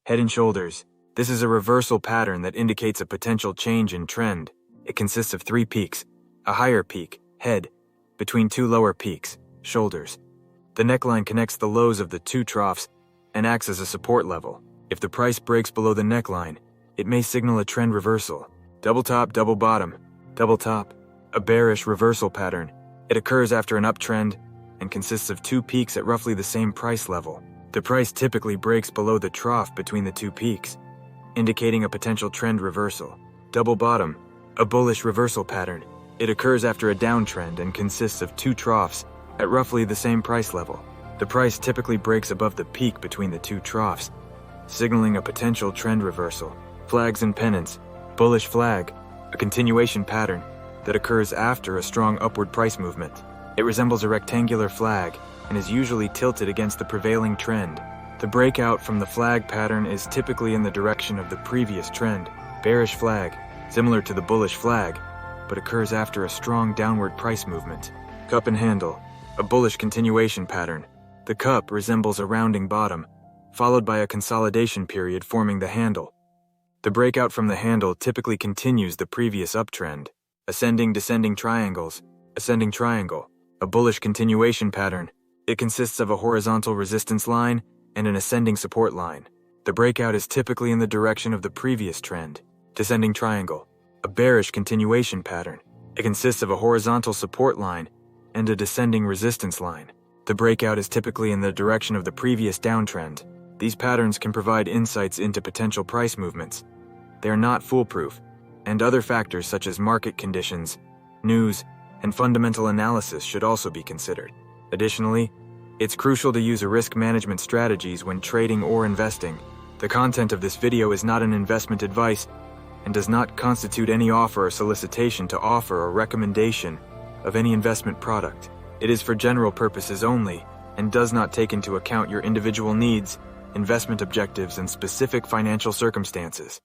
Head and shoulders. This is a reversal pattern that indicates a potential change in trend. It consists of 3 peaks, a higher peak, head, between 2 lower peaks, shoulders. The neckline connects the lows of the 2 troughs and acts as a support level. If the price breaks below the neckline, it may signal a trend reversal. Double top, double bottom, double top. A bearish reversal pattern. It occurs after an uptrend and consists of 2 peaks at roughly the same price level. The price typically breaks below the trough between the 2 peaks, indicating a potential trend reversal. Double bottom. A bullish reversal pattern. It occurs after a downtrend and consists of 2 troughs at roughly the same price level. The price typically breaks above the peak between the 2 troughs, signaling a potential trend reversal. Flags and pennants. Bullish flag. A continuation pattern that occurs after a strong upward price movement. It resembles a rectangular flag and is usually tilted against the prevailing trend. The breakout from the flag pattern is typically in the direction of the previous trend. Bearish flag, similar to the bullish flag, but occurs after a strong downward price movement. Cup and handle, a bullish continuation pattern. The cup resembles a rounding bottom, followed by a consolidation period forming the handle. The breakout from the handle typically continues the previous uptrend. Ascending descending triangles, ascending triangle, a bullish continuation pattern. It consists of a horizontal resistance line and an ascending support line. The breakout is typically in the direction of the previous trend. Descending triangle, a bearish continuation pattern. It consists of a horizontal support line and a descending resistance line. The breakout is typically in the direction of the previous downtrend. These patterns can provide insights into potential price movements. They are not foolproof, and other factors such as market conditions, news, and fundamental analysis should also be considered. Additionally, it's crucial to use risk management strategies when trading or investing. The content of this video is not an investment advice and does not constitute any offer or solicitation to offer or recommendation of any investment product. It is for general purposes only and does not take into account your individual needs, investment objectives, and specific financial circumstances.